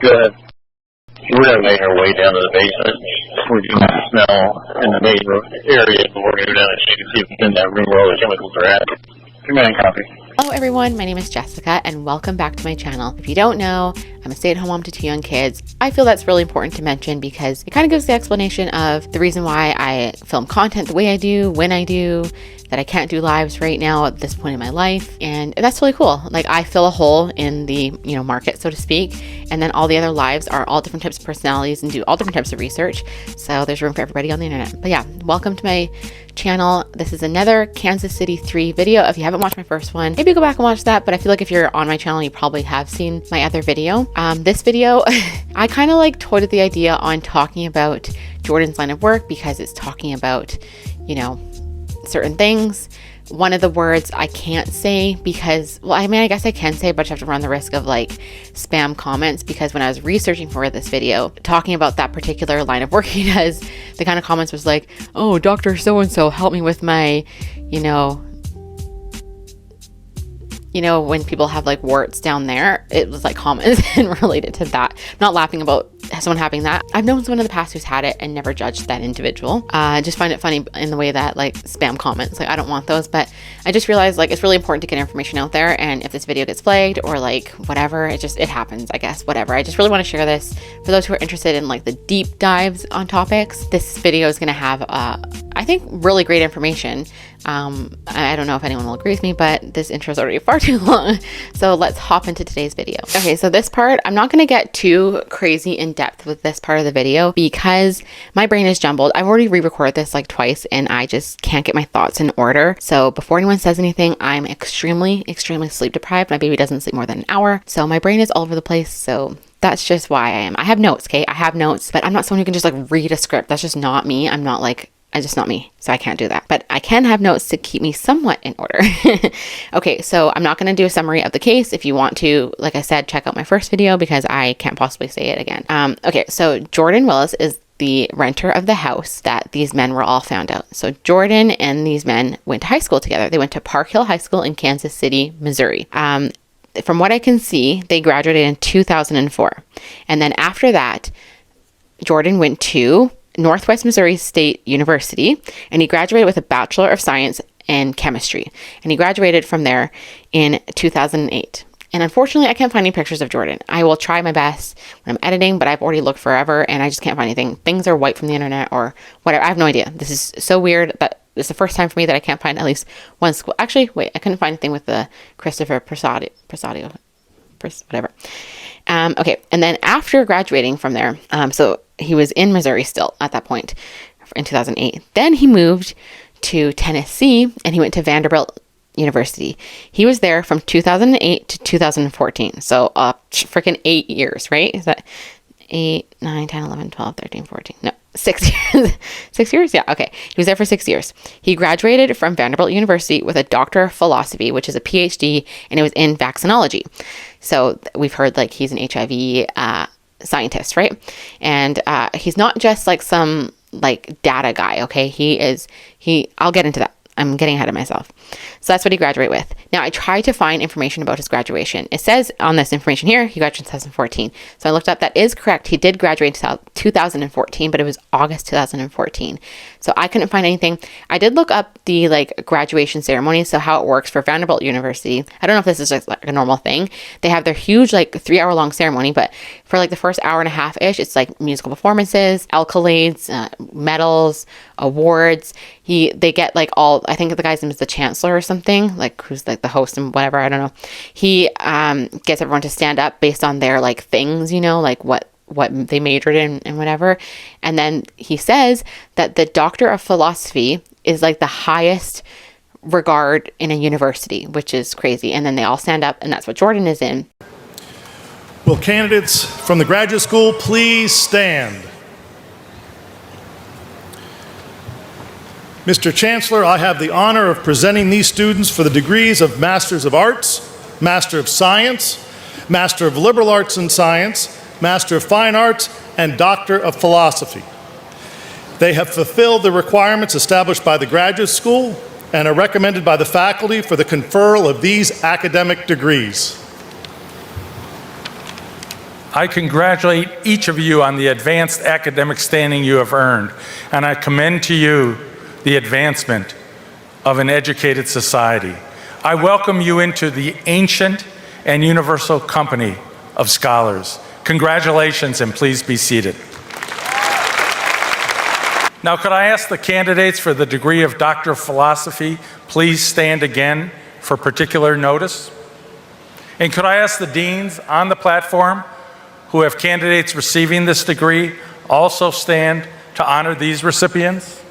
Good. We're going to make our way down to the basement. We're getting the smell in the main area, but we're going to go down and check and see if it's in that room where all the chemicals are at. Come in, copy. Hello everyone, my name is Jessica and welcome back to my channel. If you don't know, I'm a stay-at-home mom to 2 young kids. I feel that's really important to mention because it kind of gives the explanation of the reason why I film content the way I do, when I do, that I can't do lives right now at this point in my life. And that's really cool. Like I fill a hole in the, market, so to speak. And then all the other lives are all different types of personalities and do all different types of research. So there's room for everybody on the internet. But yeah, welcome to my channel. This is another Kansas City 3 video. If you haven't watched my first one, maybe go back and watch that. But I feel like if you're on my channel, you probably have seen my other video. This video, I kind of like toyed with the idea on talking about Jordan's line of work because it's talking about, certain things. One of the words I can't say because, I guess I can say, but you have to run the risk of like spam comments because when I was researching for this video, talking about that particular line of work he does, the kind of comments was like, oh, Dr. So-and-so, help me with my, when people have like warts down there, it was like comments and related to that. I'm not laughing about someone having that. I've known someone in the past who's had it and never judged that individual. I just find it funny in the way that like spam comments, like I don't want those, but I just realized like it's really important to get information out there. And if this video gets flagged or like whatever, it happens, I guess, whatever. I just really want to share this for those who are interested in like the deep dives on topics. This video is going to have, I think, really great information. I don't know if anyone will agree with me, but this intro is already far too long. So let's hop into today's video. Okay, so this part, I'm not going to get too crazy in depth with this part of the video because my brain is jumbled. I've already re-recorded this like twice and I just can't get my thoughts in order. So before anyone says anything, I'm extremely sleep deprived. My baby doesn't sleep more than an hour. So my brain is all over the place. So that's just why I am. I have notes, okay? I have notes, but I'm not someone who can just like read a script. That's just not me. It's just not me. So I can't do that. But I can have notes to keep me somewhat in order. Okay, so I'm not going to do a summary of the case. If you want to, like I said, check out my first video because I can't possibly say it again. Okay, so Jordan Willis is the renter of the house that these men were all found out. So Jordan and these men went to high school together. They went to Park Hill High School in Kansas City, Missouri. From what I can see, they graduated in 2004. And then after that, Jordan went to Northwest Missouri State University, and he graduated with a Bachelor of Science in Chemistry. And he graduated from there in 2008. And unfortunately, I can't find any pictures of Jordan. I will try my best when I'm editing, but I've already looked forever and I just can't find anything. Things are wiped from the internet or whatever. I have no idea. This is so weird that it's the first time for me that I can't find at least one school. Actually, wait, I couldn't find anything with the Christopher Prasadio, whatever. Okay, and then after graduating from there, so he was in Missouri still at that point in 2008. Then he moved to Tennessee and he went to Vanderbilt University. He was there from 2008 to 2014. So freaking 8 years, right? Is that 8, 9, 10, 11, 12, 13, 14? No, 6 years. 6 years? Yeah, okay. He was there for 6 years. He graduated from Vanderbilt University with a Doctor of Philosophy, which is a PhD, and it was in vaccinology. So we've heard like he's an HIV scientist, right? And he's not just like some like data guy, okay? I'll get into that. I'm getting ahead of myself. So that's what he graduated with. Now I tried to find information about his graduation. It says on this information here, he graduated in 2014. So I looked up, that is correct. He did graduate in 2014, but it was August 2014. So I couldn't find anything. I did look up the like graduation ceremony. So how it works for Vanderbilt University. I don't know if this is just like a normal thing. They have their huge like 3-hour-long ceremony, but for like the first hour and a half-ish, it's like musical performances, accolades, medals, awards. They get like all, I think the guy's name is the chancellor or something, like who's like the host and whatever, I don't know. He gets everyone to stand up based on their like things, like what they majored in and whatever. And then he says that the Doctor of Philosophy is like the highest regard in a university, which is crazy. And then they all stand up, and that's what Jordan is in. Will candidates from the graduate school please stand? Mr. Chancellor, I have the honor of presenting these students for the degrees of Masters of Arts, Master of Science, Master of Liberal Arts and Science, Master of Fine Arts, and Doctor of Philosophy. They have fulfilled the requirements established by the graduate school and are recommended by the faculty for the conferral of these academic degrees. I congratulate each of you on the advanced academic standing you have earned, and I commend to you the advancement of an educated society. I welcome you into the ancient and universal company of scholars. Congratulations, and please be seated. Now, could I ask the candidates for the degree of Doctor of Philosophy, please stand again for particular notice? And could I ask the deans on the platform who have candidates receiving this degree also stand to honor these recipients?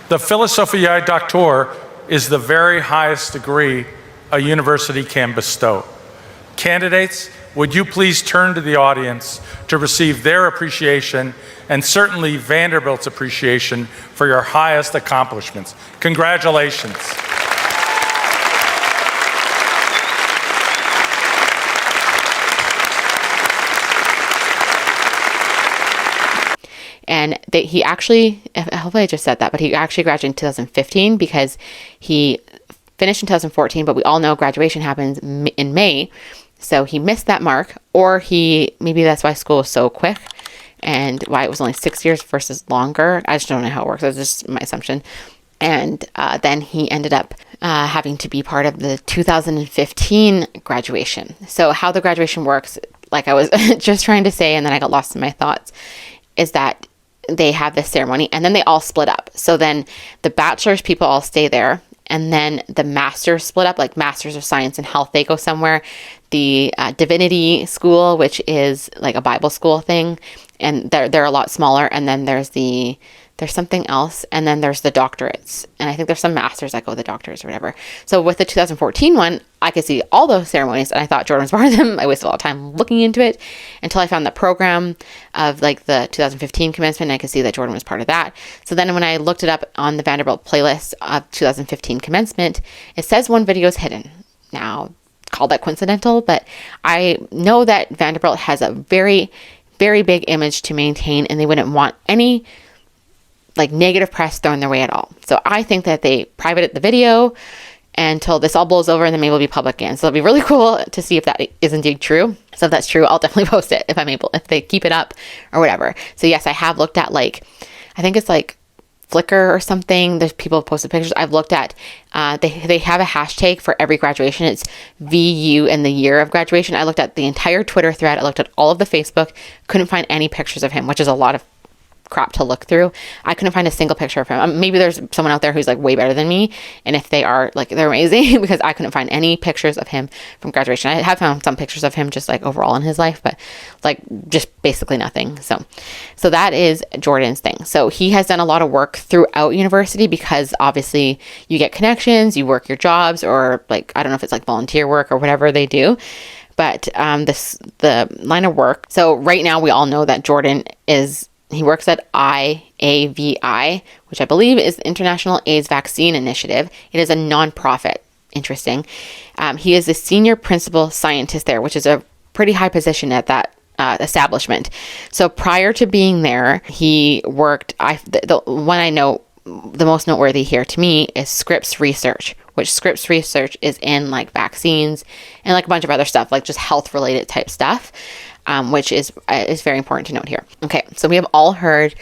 The Philosophiae Doctor is the very highest degree a university can bestow. Candidates, would you please turn to the audience to receive their appreciation and certainly Vanderbilt's appreciation for your highest accomplishments. Congratulations. And he actually, hopefully I just said that, but he actually graduated in 2015 because he finished in 2014, but we all know graduation happens in May. So he missed that mark, or maybe that's why school is so quick and why it was only 6 years versus longer. I just don't know how it works. That's just my assumption. And then he ended up having to be part of the 2015 graduation. So how the graduation works, like I was just trying to say, and then I got lost in my thoughts, is that they have this ceremony and then they all split up. So then the bachelor's people all stay there, and then the masters split up, like Masters of Science and Health, they go somewhere. The divinity school, which is like a Bible school thing, and they're a lot smaller. And then there's something else, and then there's the doctorates, and I think there's some masters that go the doctors or whatever. So with the 2014 one, I could see all those ceremonies, and I thought Jordan was part of them. I wasted a lot of time looking into it until I found the program of like the 2015 commencement, and I could see that Jordan was part of that. So then when I looked it up on the Vanderbilt playlist of 2015 commencement, it says one video is hidden. Now, call that coincidental, but I know that Vanderbilt has a very, very big image to maintain, and they wouldn't want any like negative press thrown their way at all. So I think that they private the video until this all blows over, and then maybe it'll be public again. So it'll be really cool to see if that is indeed true. So if that's true, I'll definitely post it if they keep it up or whatever. So yes, I have looked at I think it's like Flickr or something. There's people have posted pictures. I've looked at, they have a hashtag for every graduation. It's VU and the year of graduation. I looked at the entire Twitter thread. I looked at all of the Facebook, couldn't find any pictures of him, which is a lot of crap to look through. I couldn't find a single picture of him. Maybe there's someone out there who's like way better than me, and if they are, like, they're amazing, because I couldn't find any pictures of him from graduation. I have found some pictures of him just like overall in his life, but like just basically nothing. So that is Jordan's thing. So he has done a lot of work throughout university, because obviously you get connections, you work your jobs, or like, I don't know if it's like volunteer work or whatever they do. But the line of work. So right now we all know that Jordan he works at IAVI, which I believe is the International AIDS Vaccine Initiative. It is a nonprofit. Interesting. He is a senior principal scientist there, which is a pretty high position at that establishment. So prior to being there, he worked, the one I know the most noteworthy here to me is Scripps Research, which Scripps Research is in like vaccines and like a bunch of other stuff, like just health related type stuff. Which is very important to note here. Okay, so we have all heard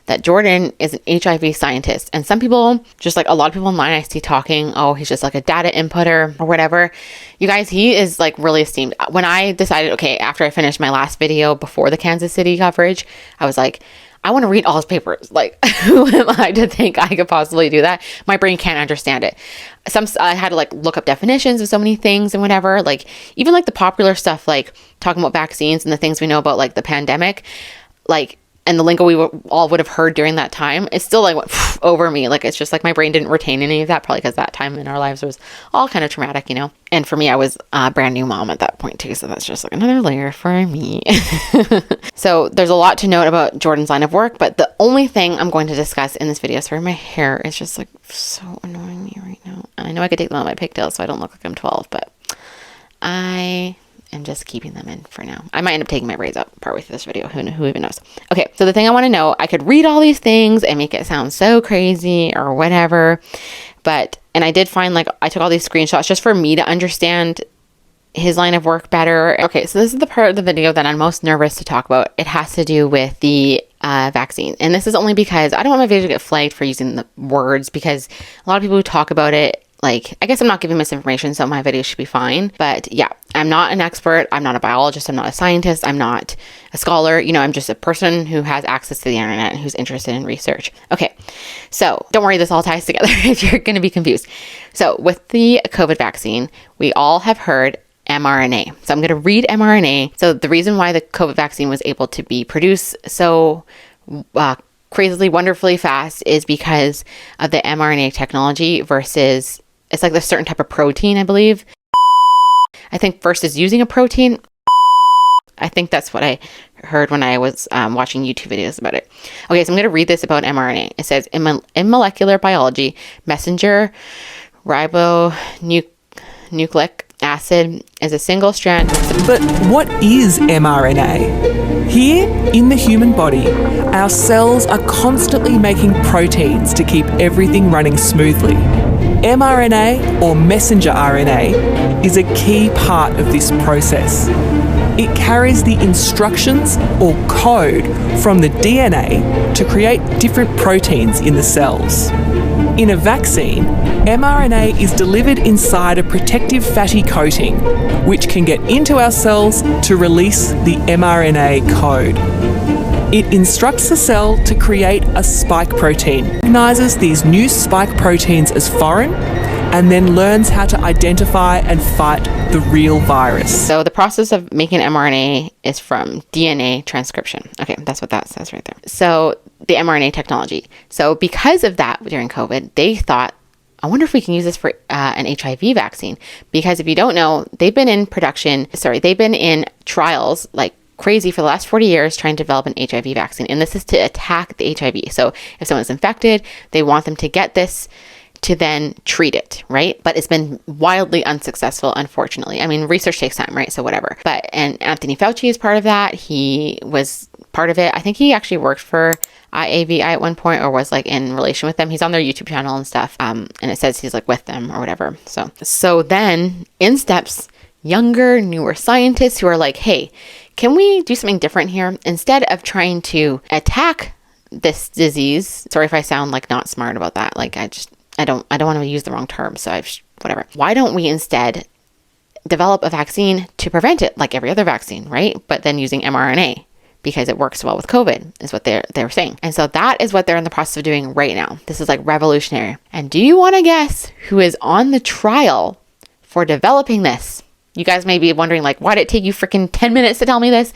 that Jordan is an HIV scientist, and some people, just like a lot of people online I see talking, oh, he's just like a data inputter or whatever. You guys, he is like really esteemed. When I decided, okay, after I finished my last video before the Kansas City coverage, I was like, I want to read all his papers. Like, who am I to think I could possibly do that? My brain can't understand it. I had to like look up definitions of so many things and whatever. Like, even like the popular stuff, like talking about vaccines and the things we know about like the pandemic, like, and the lingo we all would have heard during that time, it still like went over me. Like, it's just like my brain didn't retain any of that, probably because that time in our lives was all kind of traumatic, you know? And for me, I was a brand new mom at that point too. So that's just like another layer for me. So there's a lot to note about Jordan's line of work, but the only thing I'm going to discuss in this video, sorry, my hair is just like so annoying me right now. I know I could take them out of my pigtails so I don't look like I'm 12, but I am just keeping them in for now. I might end up taking my braids out partway through this video. Who even knows? Okay, so the thing I want to know, I could read all these things and make it sound so crazy or whatever, and I did find, like, I took all these screenshots just for me to understand his line of work better. Okay, so this is the part of the video that I'm most nervous to talk about. It has to do with the vaccine. And this is only because I don't want my video to get flagged for using the words, because a lot of people who talk about it, like, I guess I'm not giving misinformation, so my video should be fine. But yeah, I'm not an expert. I'm not a biologist. I'm not a scientist. I'm not a scholar. You know, I'm just a person who has access to the internet and who's interested in research. Okay, so don't worry, this all ties together if you're going to be confused. So with the COVID vaccine, we all have heard mRNA. So I'm going to read mRNA. So the reason why the COVID vaccine was able to be produced so crazily, wonderfully fast is because of the mRNA technology versus, it's like a certain type of protein, I believe. I think versus using a protein. I think that's what I heard when I was watching YouTube videos about it. Okay, so I'm going to read this about mRNA. It says, in molecular biology, messenger ribonucleic acid is a single strand. But what is mRNA? Here, in the human body, our cells are constantly making proteins to keep everything running smoothly. mRNA, or messenger RNA, is a key part of this process. It carries the instructions or code from the DNA to create different proteins in the cells. In a vaccine, mRNA is delivered inside a protective fatty coating, which can get into our cells to release the mRNA code. It instructs the cell to create a spike protein, recognizes these new spike proteins as foreign, and then learns how to identify and fight the real virus. So the process of making mRNA is from DNA transcription. Okay, that's what that says right there. So the mRNA technology. So because of that, during COVID, they thought, I wonder if we can use this for an HIV vaccine. Because if you don't know, they've been in trials like crazy for the last 40 years trying to develop an HIV vaccine. And this is to attack the HIV. So if someone's infected, they want them to get this to then treat it, right? But it's been wildly unsuccessful, unfortunately. I mean, research takes time, right? So whatever. And Anthony Fauci is part of that. He was part of it. I think he actually worked for IAVI at one point, or was like in relation with them. He's on their YouTube channel and stuff. And it says he's like with them or whatever. So then in steps younger, newer scientists who are like, hey, can we do something different here? Instead of trying to attack this disease, sorry if I sound like not smart about that. Like I don't want to use the wrong term. So whatever. Why don't we instead develop a vaccine to prevent it like every other vaccine, right? But then using mRNA because it works well with COVID is what they're saying. And so that is what they're in the process of doing right now. This is like revolutionary. And do you want to guess who is on the trial for developing this? You guys may be wondering, like, why did it take you freaking 10 minutes to tell me this?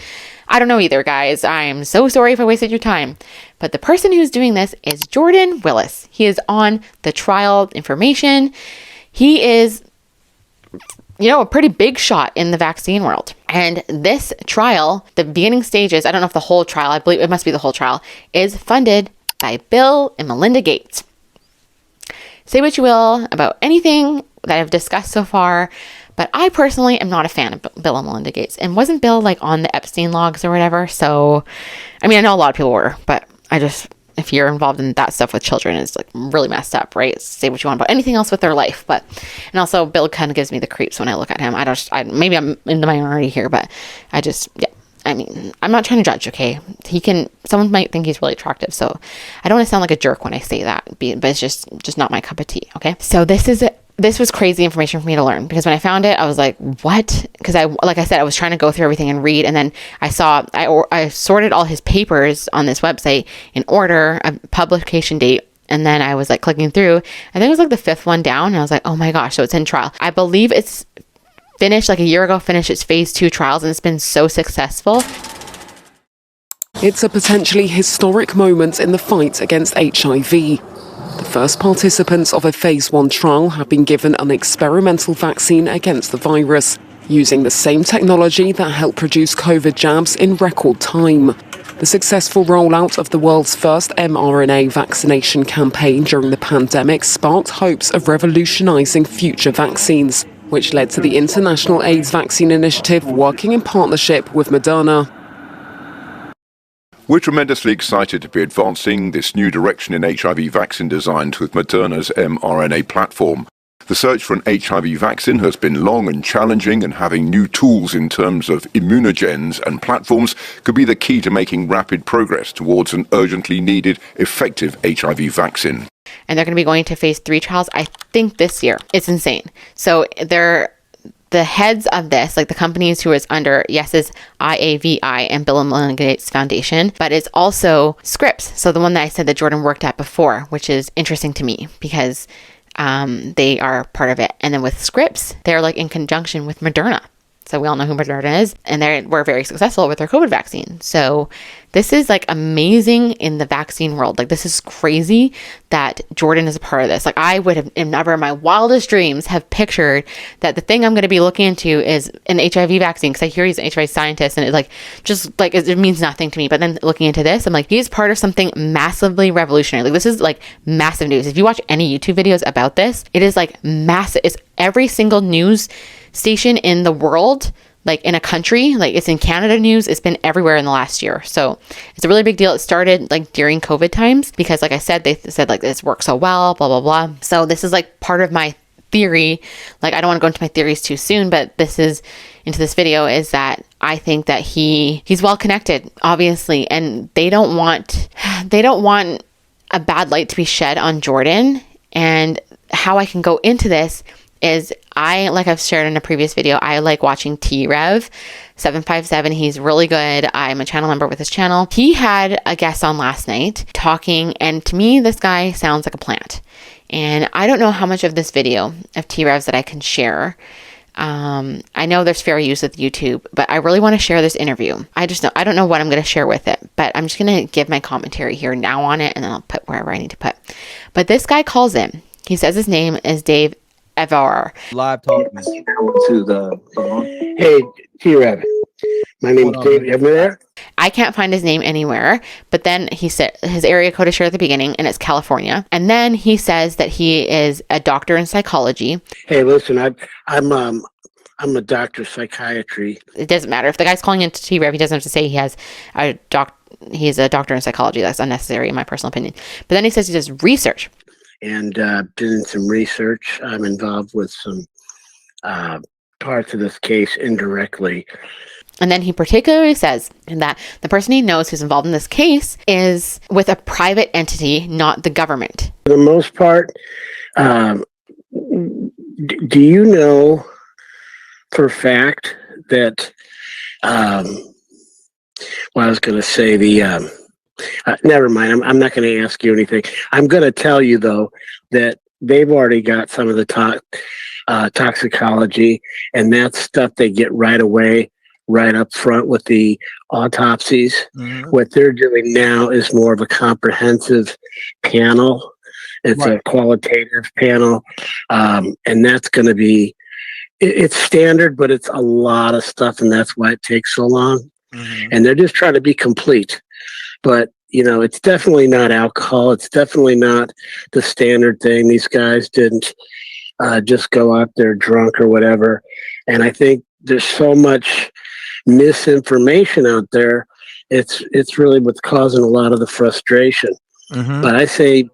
I don't know either, guys. I'm so sorry if I wasted your time. But the person who's doing this is Jordan Willis. He is on the trial information. He is, a pretty big shot in the vaccine world. And this trial, the beginning stages, I don't know if the whole trial, I believe it must be the whole trial, is funded by Bill and Melinda Gates. Say what you will about anything that I've discussed so far, but I personally am not a fan of Bill and Melinda Gates. And wasn't Bill like on the Epstein logs or whatever? So, I mean, I know a lot of people were, but if you're involved in that stuff with children, it's like really messed up, right? Say what you want about anything else with their life. And also Bill kind of gives me the creeps when I look at him. Maybe I'm in the minority here, but I mean, I'm not trying to judge, okay? Someone might think he's really attractive, so I don't want to sound like a jerk when I say that, but it's just not my cup of tea, okay? So this was crazy information for me to learn, because when I found it, I was like, what? Because like I said, I was trying to go through everything and read, and then I sorted all his papers on this website in order of publication date. And then I was like clicking through, I think it was like the fifth one down, and I was like, oh my gosh, so it's in trial. I believe it's finished like a year ago, finished its phase 2 trials, and it's been so successful. It's a potentially historic moment in the fight against HIV. The first participants of a phase 1 trial have been given an experimental vaccine against the virus, using the same technology that helped produce COVID jabs in record time. The successful rollout of the world's first mRNA vaccination campaign during the pandemic sparked hopes of revolutionizing future vaccines, which led to the International AIDS Vaccine Initiative working in partnership with Moderna. We're tremendously excited to be advancing this new direction in HIV vaccine design with Moderna's mRNA platform. The search for an HIV vaccine has been long and challenging, and having new tools in terms of immunogens and platforms could be the key to making rapid progress towards an urgently needed, effective HIV vaccine. And they're going to be going to phase 3 trials, I think, this year. It's insane. So the heads of this, like the companies who is under, yes, is IAVI and Bill and Melinda Gates Foundation, but it's also Scripps. So the one that I said that Jordan worked at before, which is interesting to me because they are part of it. And then with Scripps, they're like in conjunction with Moderna. So we all know who Moderna is, and they were very successful with their COVID vaccine. So this is like amazing in the vaccine world. Like, this is crazy that Jordan is a part of this. Like, I would have never in my wildest dreams have pictured that the thing I'm going to be looking into is an HIV vaccine, because I hear he's an HIV scientist, and it means nothing to me. But then looking into this, I'm like, he's part of something massively revolutionary. Like, this is like massive news. If you watch any YouTube videos about this, it is like massive. It's every single news station in the world, like in a country, like it's in Canada news, it's been everywhere in the last year. So it's a really big deal. It started like during COVID times because, like I said, they said like this works so well, blah, blah, blah. So this is like part of my theory. Like, I don't want to go into my theories too soon, but this is into this video is that I think that he's well connected, obviously, and they don't want a bad light to be shed on Jordan. And how I can go into this is like I've shared in a previous video, I like watching T-Rev 757. He's really good. I'm a channel member with his channel. He had a guest on last night talking, and to me, this guy sounds like a plant. And I don't know how much of this video of T-Revs that I can share. I know there's fair use with YouTube, but I really want to share this interview. I don't know what I'm going to share with it, but I'm just going to give my commentary here now on it, and then I'll put wherever I need to put. But this guy calls in. He says his name is Dave Evar. Live talking to the Hey, T-Rev. My name's Dave. You there? I can't find his name anywhere, but then he said his area code is shared at the beginning, and it's California. And then he says that he is a doctor in psychology. Hey, listen, I'm a doctor of psychiatry. It doesn't matter if the guy's calling into T-Rev. He doesn't have to say he's a doctor in psychology. That's unnecessary in my personal opinion. But then he says he does research. And doing some research. I'm involved with some parts of this case indirectly. And then he particularly says that the person he knows who's involved in this case is with a private entity, not the government. For the most part, do you know for a fact that, I was going to say never mind. I'm not going to ask you anything. I'm going to tell you, though, that they've already got some of the toxicology, and that stuff they get right away, right up front with the autopsies. Mm-hmm. What they're doing now is more of a comprehensive panel. It's a qualitative panel, and that's going to be, it's standard, but it's a lot of stuff, and that's why it takes so long. Mm-hmm. And they're just trying to be complete. But, it's definitely not alcohol. It's definitely not the standard thing. These guys didn't just go out there drunk or whatever. And I think there's so much misinformation out there. It's really what's causing a lot of the frustration. Mm-hmm. But I say,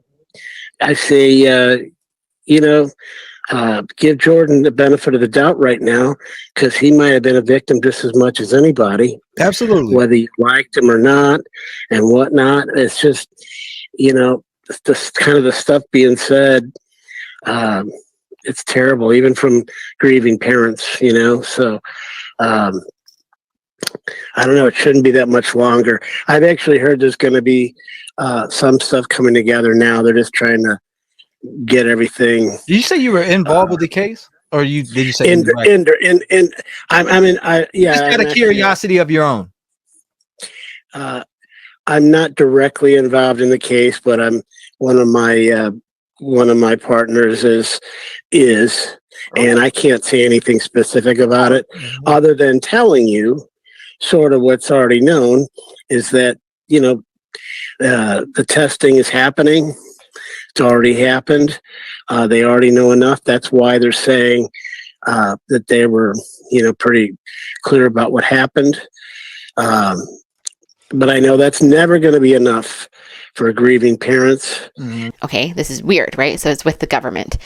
give Jordan the benefit of the doubt right now, because he might have been a victim just as much as anybody. Absolutely. Whether you liked him or not and whatnot. It's just, this kind of the stuff being said, it's terrible, even from grieving parents, So I don't know. It shouldn't be that much longer. I've actually heard there's going to be some stuff coming together now. They're just trying to get everything. Did you say you were involved with the case, or did you say just out of curiosity of your own? I'm not directly involved in the case, but I'm one of my partners is, and I can't say anything specific about it, other than telling you sort of what's already known is that the testing is happening. It's already happened. They already know enough. That's why they're saying that they were, pretty clear about what happened. But I know that's never going to be enough for grieving parents. Okay, this is weird, right? So it's with the government.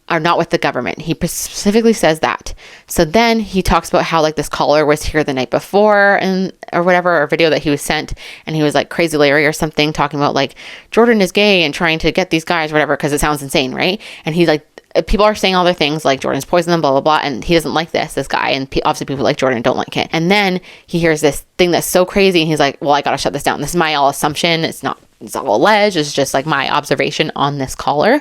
are not with the government. He specifically says that. So then he talks about how like this caller was here the night before and or whatever, or video that he was sent, and he was like Crazy Larry or something, talking about like Jordan is gay and trying to get these guys, whatever, because it sounds insane, right? And he's like, people are saying all their things like Jordan's poisoned them, blah, blah, blah. And he doesn't like this guy. And obviously people like Jordan don't like it. And then he hears this thing that's so crazy. And he's like, well, I got to shut this down. This is my all assumption. It's all alleged. It's just like my observation on this caller.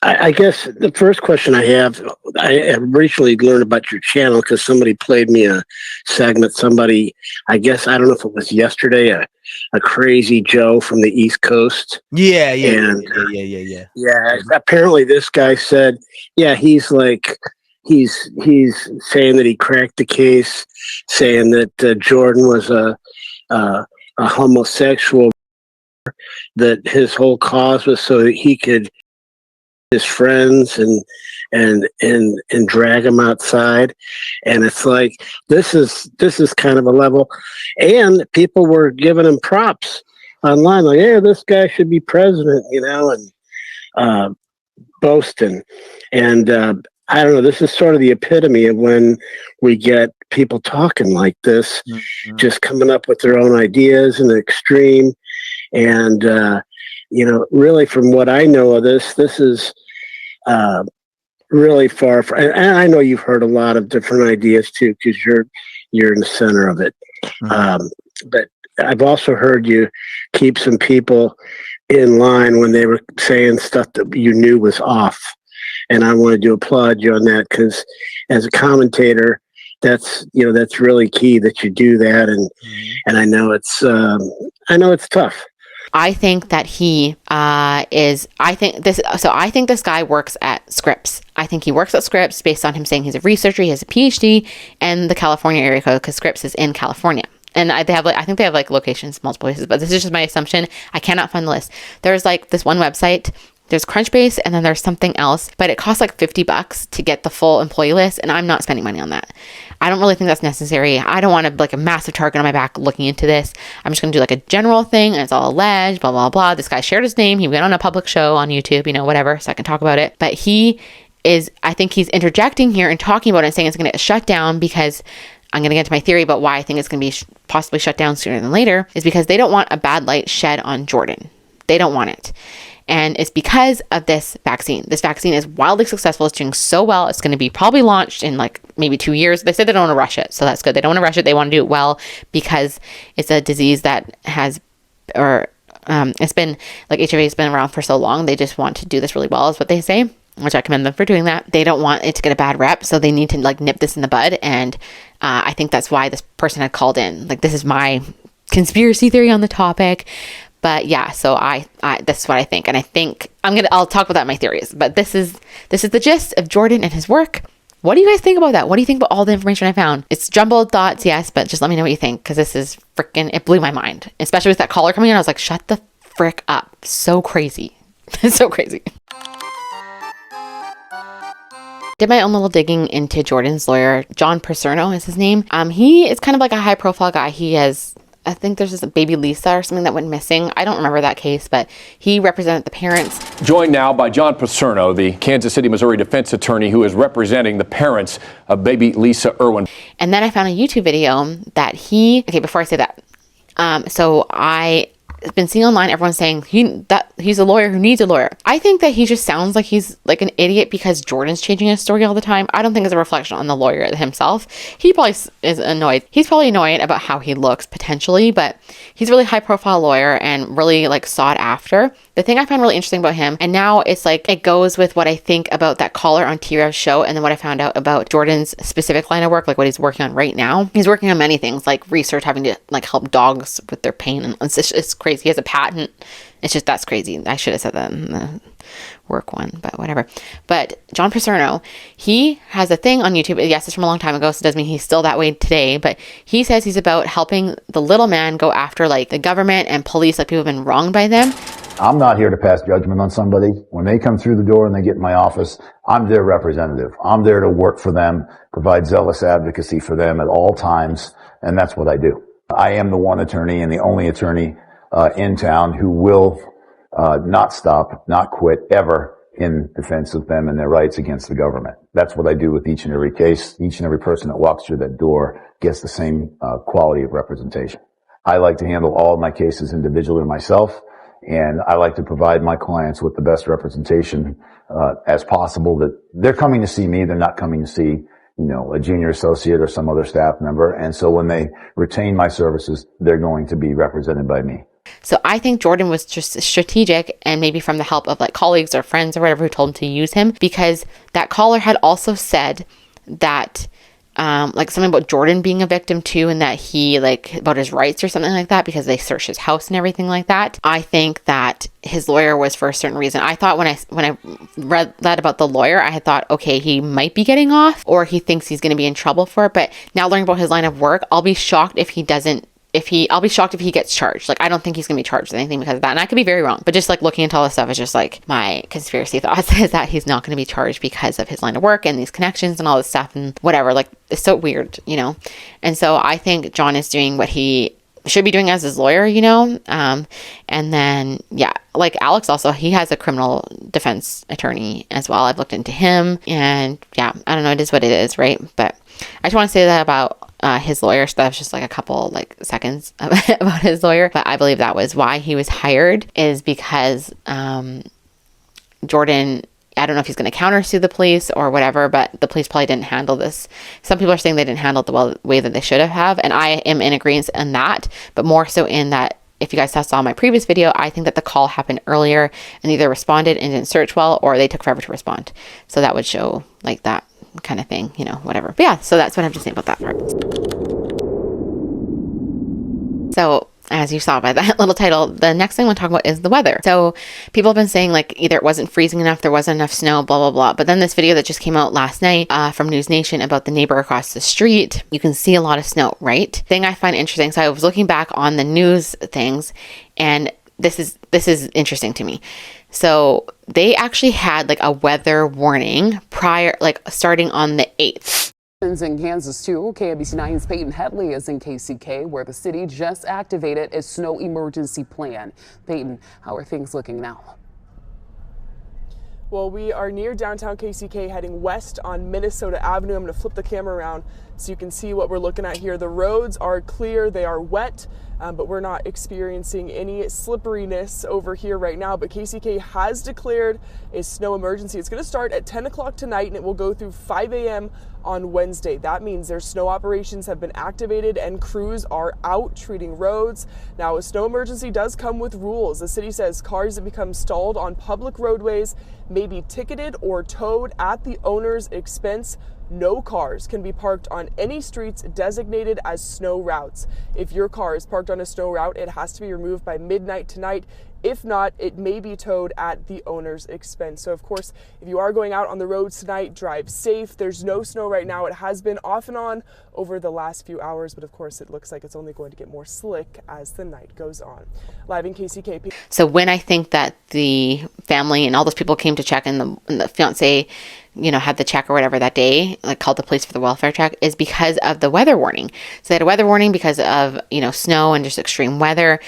I guess the first question I have, I recently learned about your channel because somebody played me a segment. Somebody, I guess, I don't know if it was yesterday, a crazy Joe from the East Coast. Yeah. Yeah. Apparently this guy said, yeah, he's like, he's saying that he cracked the case, saying that Jordan was a homosexual, that his whole cause was so that he could his friends and drag him outside. And it's like this is kind of a level, and people were giving him props online, like, yeah, this guy should be president, and boasting. And I don't know, this is sort of the epitome of when we get people talking like this, just coming up with their own ideas in the extreme. And really, from what I know of this is really far from, and I know you've heard a lot of different ideas too, because you're in the center of it. But I've also heard you keep some people in line when they were saying stuff that you knew was off. And I wanted to applaud you on that, because as a commentator, that's really key that you do that. And I know it's tough. I think that he I think this guy works at Scripps. I think he works at Scripps based on him saying he's a researcher, he has a PhD, and the California area code, because Scripps is in California. And I think they have like locations multiple places, but this is just my assumption. I cannot find the list. There's like this one website, there's Crunchbase, and then there's something else, but it costs like $50 to get the full employee list, and I'm not spending money on that. I don't really think that's necessary. I don't want to like a massive target on my back looking into this. I'm just going to do like a general thing, and it's all alleged, blah, blah, blah. This guy shared his name. He went on a public show on YouTube, whatever, so I can talk about it. But I think he's interjecting here and talking about it and saying it's going to get shut down, because I'm going to get to my theory about why I think it's going to be possibly shut down sooner than later, is because they don't want a bad light shed on Jordan. They don't want it. And it's because of this vaccine. This vaccine is wildly successful. It's doing so well. It's going to be probably launched in like maybe 2 years. They said they don't want to rush it. So that's good. They don't want to rush it. They want to do it well, because it's a disease that has, it's been like HIV has been around for so long. They just want to do this really well, is what they say, which I commend them for doing that. They don't want it to get a bad rep. So they need to like nip this in the bud. And I think that's why this person had called in. Like, this is my conspiracy theory on the topic. But yeah, so I that's what I think. And I think I'll talk about that in my theories, but this is the gist of Jordan and his work. What do you guys think about that? What do you think about all the information I found? It's jumbled thoughts, yes, but just let me know what you think, because this is freaking, it blew my mind. Especially with that caller coming in, I was like, shut the frick up. So crazy. It's so crazy. Did my own little digging into Jordan's lawyer. John Paserno is his name. He is kind of like a high profile guy. He has, I think there's this baby Lisa or something that went missing. I don't remember that case, but he represented the parents. Joined now by John Paserno, the Kansas City, Missouri defense attorney who is representing the parents of baby Lisa Irwin. And then I found a YouTube video that before I say that, so I've been seeing online, everyone's saying he's a lawyer who needs a lawyer. I think that he just sounds like he's like an idiot because Jordan's changing his story all the time. I don't think it's a reflection on the lawyer himself. He probably is annoyed. He's probably annoyed about how he looks potentially, but he's a really high profile lawyer and really like sought after. The thing I found really interesting about him, and now it's like it goes with what I think about that caller on T-Rev's show, and then what I found out about Jordan's specific line of work, like what he's working on right now. He's working on many things, like research, having to like help dogs with their pain, and it's crazy. He has a patent. It's just, that's crazy. I should have said that in the work one, but whatever. But John Paserno, he has a thing on YouTube. Yes, it's from a long time ago, so it doesn't mean he's still that way today, but he says he's about helping the little man go after like the government and police, like people have been wronged by them. I'm not here to pass judgment on somebody. When they come through the door and they get in my office, I'm their representative. I'm there to work for them, provide zealous advocacy for them at all times, and that's what I do. I am the one attorney and the only attorney in town who will not stop, not quit ever in defense of them and their rights against the government. That's what I do with each and every case. Each and every person that walks through that door gets the same quality of representation. I like to handle all of my cases individually myself, and I like to provide my clients with the best representation as possible. That they're coming to see me, they're not coming to see, a junior associate or some other staff member. And so when they retain my services, they're going to be represented by me. So I think Jordan was just strategic, and maybe from the help of like colleagues or friends or whatever who told him to use him, because that caller had also said that like something about Jordan being a victim too, and that he like about his rights or something like that because they searched his house and everything like that. I think that his lawyer was for a certain reason. I thought when I read that about the lawyer, I had thought, okay, he might be getting off or he thinks he's going to be in trouble for it. But now learning about his line of work, I'll be shocked if he doesn't. I'll be shocked if he gets charged. Like, I don't think he's going to be charged with anything because of that. And I could be very wrong. But just like looking into all this stuff is just like my conspiracy thoughts is that he's not going to be charged because of his line of work and these connections and all this stuff and whatever. Like, it's so weird, And so I think John is doing what he should be doing as his lawyer, And then, yeah, like Alex also, he has a criminal defense attorney as well. I've looked into him and yeah, I don't know. It is what it is, right? But I just want to say that about his lawyer. So that was just like a couple like seconds about his lawyer. But I believe that was why he was hired, is because Jordan, I don't know if he's going to countersue the police or whatever, but the police probably didn't handle this. Some people are saying they didn't handle it the way that they should have. And I am in agreement in that, but more so in that if you guys saw my previous video, I think that the call happened earlier and either responded and didn't search well, or they took forever to respond. So that would show like that kind of thing, whatever. But yeah, so that's what I have to say about that part. So as you saw by that little title, the next thing I want to talk about is the weather. So people have been saying like either it wasn't freezing enough, there wasn't enough snow, blah, blah, blah. But then this video that just came out last night from News Nation about the neighbor across the street, you can see a lot of snow, right? Thing I find interesting. So I was looking back on the news things, and this is interesting to me. So they actually had like a weather warning prior, like starting on the 8th. In Kansas too, KABC 9's Peyton Headley is in KCK, where the city just activated its snow emergency plan. Peyton, how are things looking now? Well, we are near downtown KCK, heading west on Minnesota Avenue. I'm going to flip the camera around so you can see what we're looking at here. The roads are clear, they are wet, but we're not experiencing any slipperiness over here right now. But KCK has declared a snow emergency. It's going to start at 10 o'clock tonight and it will go through 5 a.m. on Wednesday. That means their snow operations have been activated and crews are out treating roads. Now, a snow emergency does come with rules. The city says cars that become stalled on public roadways may be ticketed or towed at the owner's expense. No cars can be parked on any streets designated as snow routes. If your car is parked on a snow route, it has to be removed by midnight tonight. If not, it may be towed at the owner's expense. So of course, if you are going out on the roads tonight, drive safe. There's no snow right now. It has been off and on over the last few hours, but of course it looks like it's only going to get more slick as the night goes on. Live in KCK. So when I think that the family and all those people came to check and the fiance, had the check or whatever that day, like called the police for the welfare check, is because of the weather warning. So they had a weather warning because of, snow and just extreme weather.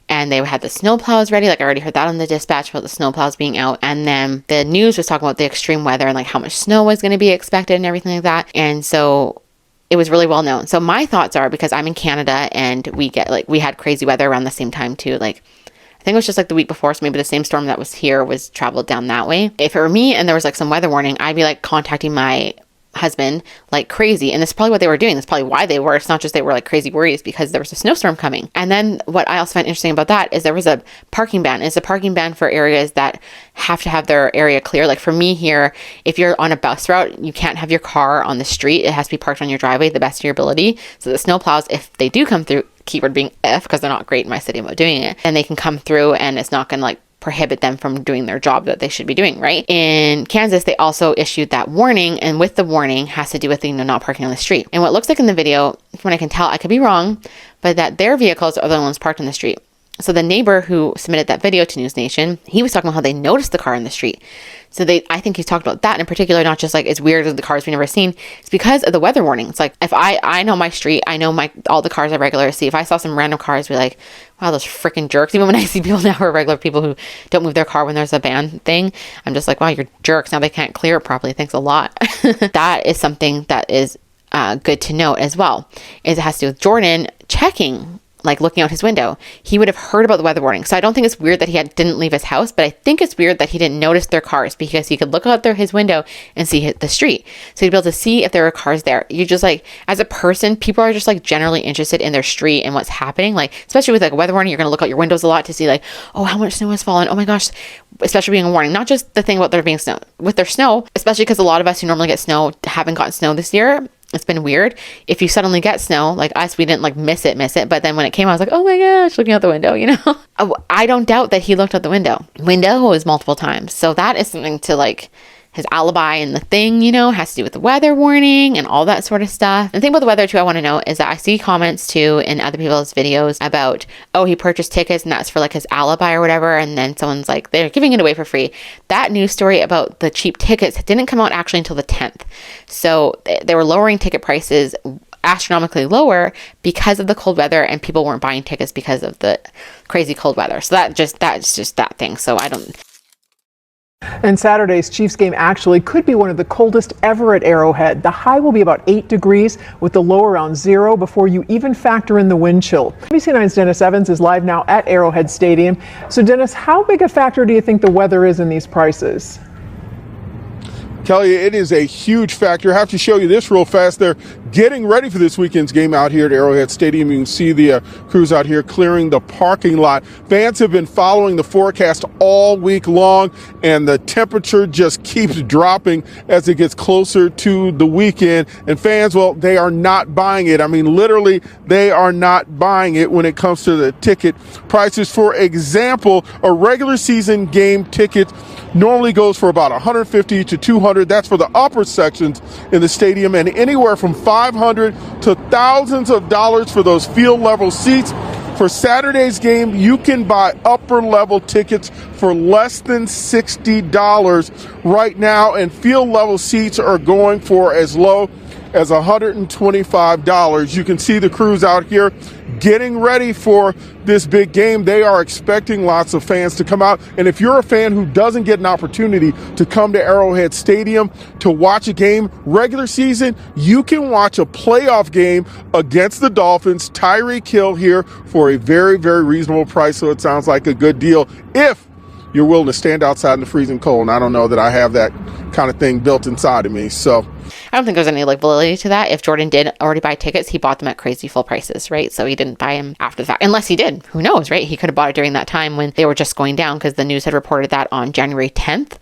And they had the snow plows ready. Like I already heard that on the dispatch about the snow plows being out. And then the news was talking about the extreme weather and like how much snow was going to be expected and everything like that. And so it was really well known. So my thoughts are, because I'm in Canada and we had crazy weather around the same time too. Like I think it was just like the week before. So maybe the same storm that was here was traveled down that way. If it were me and there was like some weather warning, I'd be like contacting my husband like crazy. And that's probably what they were doing. That's probably why they were. It's not just they were like crazy worries, because there was a snowstorm coming. And then what I also find interesting about that is there was a parking ban. It's a parking ban for areas that have to have their area clear. Like for me here, if you're on a bus route, you can't have your car on the street. It has to be parked on your driveway the best of your ability. So the snow plows, if they do come through, keyword being if, because they're not great in my city about doing it, and they can come through and it's not going to like prohibit them from doing their job that they should be doing, right? In Kansas, they also issued that warning, and with the warning has to do with not parking on the street. And what looks like in the video, from what I can tell, I could be wrong, but that their vehicles are the ones parked on the street. So the neighbor who submitted that video to News Nation, he was talking about how they noticed the car in the street. So I think he's talked about that in particular, not just like it's weird that the cars we've never seen. It's because of the weather warning. It's like if I know my street, I know all the cars I regularly see. If I saw some random cars, be like, wow, those freaking jerks. Even when I see people now who are regular people who don't move their car when there's a ban thing, I'm just like, wow, you're jerks. Now they can't clear it properly. Thanks a lot. That is something that is good to note as well. It has to do with Jordan checking, like looking out his window. He would have heard about the weather warning. So I don't think it's weird that he didn't leave his house, but I think it's weird that he didn't notice their cars, because he could look out his window and see the street. So he'd be able to see if there were cars there. You just like, as a person, people are just like generally interested in their street and what's happening. Like, especially with like a weather warning, you're going to look out your windows a lot to see like, oh, how much snow has fallen. Oh my gosh. Especially being a warning, not just the thing about there being snow, with their snow, especially because a lot of us who normally get snow haven't gotten snow this year. It's been weird. If you suddenly get snow, like us, we didn't like miss it. But then when it came, I was like, oh my gosh, looking out the window, you know? I don't doubt that he looked out the window. Was multiple times. So that is something to like, his alibi and the thing, you know, has to do with the weather warning and all that sort of stuff. The thing about the weather too, I want to know is that I see comments too in other people's videos about, oh, he purchased tickets and that's for like his alibi or whatever. And then someone's like, they're giving it away for free. That news story about the cheap tickets didn't come out actually until the 10th. So they were lowering ticket prices astronomically lower because of the cold weather, and people weren't buying tickets because of the crazy cold weather. So that's just that thing. So I don't. And Saturday's Chiefs game actually could be one of the coldest ever at Arrowhead. The high will be about 8 degrees with the low around 0 before you even factor in the wind chill. ABC9's Dennis Evans is live now at Arrowhead Stadium. So Dennis, how big a factor do you think the weather is in these prices? Kelly, it is a huge factor. I have to show you this real fast. They're getting ready for this weekend's game out here at Arrowhead Stadium. You can see the crews out here clearing the parking lot. Fans have been following the forecast all week long, and the temperature just keeps dropping as it gets closer to the weekend. And fans, well, they are not buying it. I mean, literally, they are not buying it when it comes to the ticket prices. For example, a regular season game ticket normally goes for about $150 to $200. That's for the upper sections in the stadium, and anywhere from $500 to thousands of dollars for those field level seats. For Saturday's game, you can buy upper level tickets for less than $60 right now, and field level seats are going for as low as $125. You can see the crews out here getting ready for this big game. They are expecting lots of fans to come out. And if you're a fan who doesn't get an opportunity to come to Arrowhead Stadium to watch a game regular season, you can watch a playoff game against the Dolphins, Tyreek Hill here, for a very, very reasonable price. So it sounds like a good deal if you're willing to stand outside in the freezing cold. And I don't know that I have that kind of thing built inside of me. So I don't think there's any like validity to that. If Jordan did already buy tickets, he bought them at crazy full prices, right? So he didn't buy them after the fact, unless he did. Who knows, right? He could have bought it during that time when they were just going down, because the news had reported that on January 10th,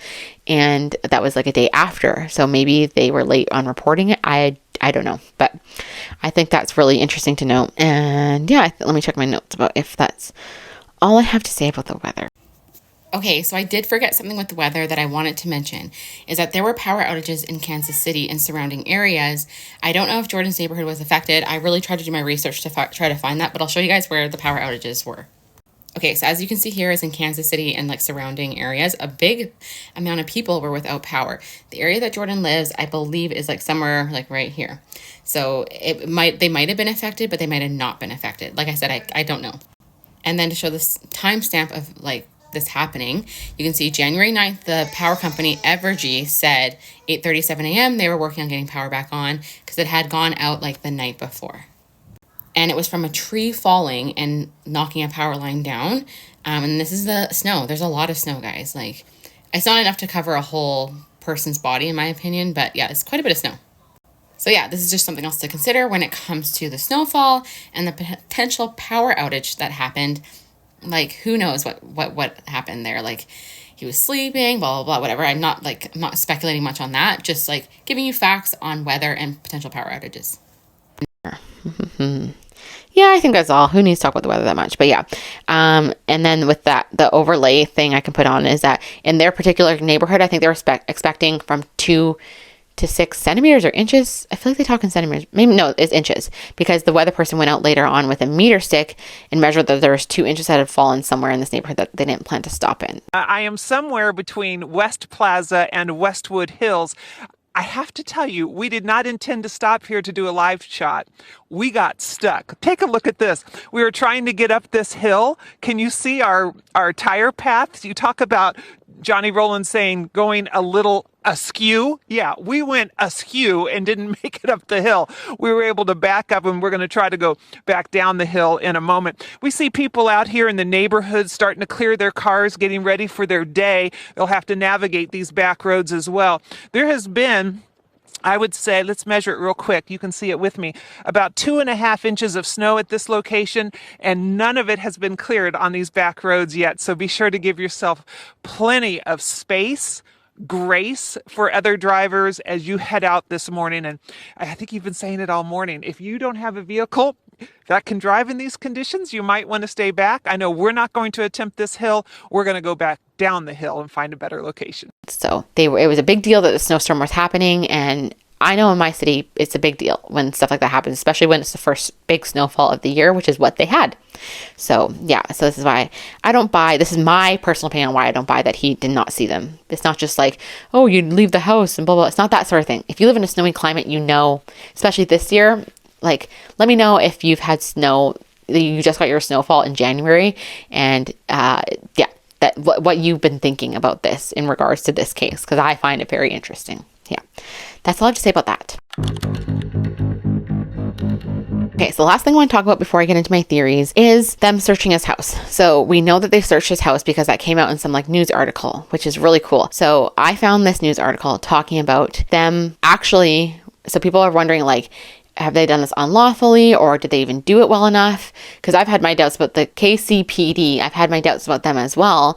and that was like a day after. So maybe they were late on reporting it. I don't know, but I think that's really interesting to note. And yeah, let me check my notes about if that's all I have to say about the weather. Okay, so I did forget something with the weather that I wanted to mention, is that there were power outages in Kansas City and surrounding areas. I don't know if Jordan's neighborhood was affected. I really tried to do my research to try to find that, but I'll show you guys where the power outages were. Okay, so as you can see here is in Kansas City and like surrounding areas, a big amount of people were without power. The area that Jordan lives, I believe, is like somewhere like right here. So they might have been affected, but they might have not been affected. Like I said, I don't know. And then to show this timestamp of like this happening, you can see January 9th, the power company Evergy said 8:37 a.m. they were working on getting power back on because it had gone out like the night before. And it was from a tree falling and knocking a power line down. And this is the snow. There's a lot of snow, guys. Like, it's not enough to cover a whole person's body, in my opinion. But yeah, it's quite a bit of snow. So yeah, this is just something else to consider when it comes to the snowfall and the potential power outage that happened. Like, who knows what happened there? Like, he was sleeping, blah, blah, blah, whatever. I'm not speculating much on that. Just like giving you facts on weather and potential power outages. Yeah, I think that's all. Who needs to talk about the weather that much? But yeah. And then with that, the overlay thing I can put on is that in their particular neighborhood, I think they were expecting from 2 to 6 centimeters or inches. I feel like they talk in centimeters. Maybe no, it's inches, because the weather person went out later on with a meter stick and measured that there was 2 inches that had fallen somewhere in this neighborhood that they didn't plan to stop in. I am somewhere between West Plaza and Westwood Hills. I have to tell you, we did not intend to stop here to do a live shot. We got stuck. Take a look at this. We were trying to get up this hill. Can you see our tire paths? You talk about Johnny Rowland saying going a little askew. Yeah, we went askew and didn't make it up the hill. We were able to back up, and we're going to try to go back down the hill in a moment. We see people out here in the neighborhood starting to clear their cars, getting ready for their day. They'll have to navigate these back roads as well. There has been, I would say, let's measure it real quick. You can see it with me. About 2.5 inches of snow at this location, and none of it has been cleared on these back roads yet. So be sure to give yourself plenty of space, grace for other drivers as you head out this morning. And I think you've been saying it all morning. If you don't have a vehicle that can drive in these conditions, you might want to stay back. I know we're not going to attempt this hill. We're going to go back down the hill and find a better location. So it was a big deal that the snowstorm was happening, and I know in my city it's a big deal when stuff like that happens, especially when it's the first big snowfall of the year, which is what they had. So yeah, so this is why I don't buy, this is my personal opinion on why I don't buy that he did not see them. It's not just like, oh, you'd leave the house and blah, blah. It's not that sort of thing. If you live in a snowy climate, you know, especially this year, like, let me know if you've had snow, you just got your snowfall in January, and yeah, that what you've been thinking about this in regards to this case, because I find it very interesting. Yeah, that's all I have to say about that. Okay, so the last thing I want to talk about before I get into my theories is them searching his house. So we know that they searched his house because that came out in some like news article, which is really cool. So I found this news article talking about them actually, so people are wondering like, have they done this unlawfully, or did they even do it well enough? Because I've had my doubts about the KCPD. I've had my doubts about them as well.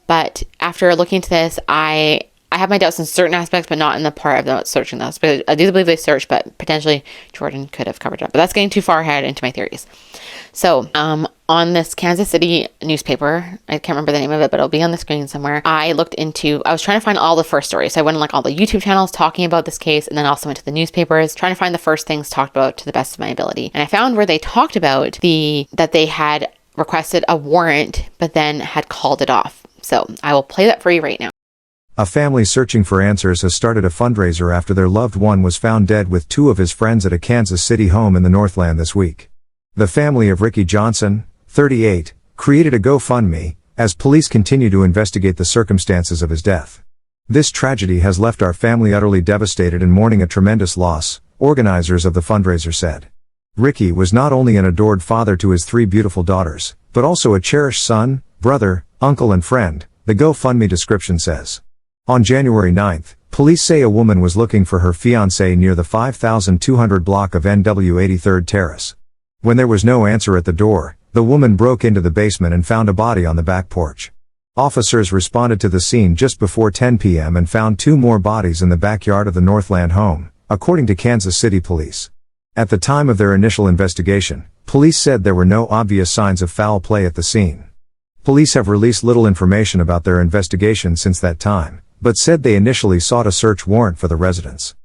But after looking into this, I have my doubts in certain aspects, but not in the part about searching those. But I do believe they searched, but potentially Jordan could have covered it up. But that's getting too far ahead into my theories. So on this Kansas City newspaper, I can't remember the name of it, but it'll be on the screen somewhere. I was trying to find all the first stories. So I went on like all the YouTube channels talking about this case, and then also went to the newspapers, trying to find the first things talked about to the best of my ability. And I found where they talked about that they had requested a warrant, but then had called it off. So I will play that for you right now. A family searching for answers has started a fundraiser after their loved one was found dead with 2 of his friends at a Kansas City home in the Northland this week. The family of Ricky Johnson, 38, created a GoFundMe, as police continue to investigate the circumstances of his death. This tragedy has left our family utterly devastated and mourning a tremendous loss, organizers of the fundraiser said. Ricky was not only an adored father to his 3 beautiful daughters, but also a cherished son, brother, uncle and friend, the GoFundMe description says. On January 9th, police say a woman was looking for her fiancé near the 5200 block of NW 83rd Terrace. When there was no answer at the door, the woman broke into the basement and found a body on the back porch. Officers responded to the scene just before 10 p.m. and found 2 more bodies in the backyard of the Northland home, according to Kansas City police. At the time of their initial investigation, police said there were no obvious signs of foul play at the scene. Police have released little information about their investigation since that time, but said they initially sought a search warrant for the residence.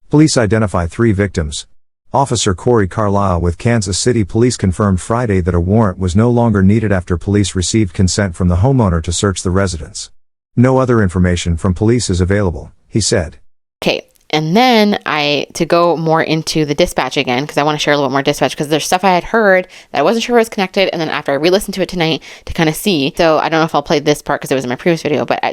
Police identify 3 victims. Officer Corey Carlisle with Kansas City Police confirmed Friday that a warrant was no longer needed after police received consent from the homeowner to search the residence. No other information from police is available, he said. Okay. And then to go more into the dispatch again, because I want to share a little bit more dispatch, because there's stuff I had heard that I wasn't sure was connected. And then after I re-listened to it tonight to kind of see, so I don't know if I'll play this part because it was in my previous video, but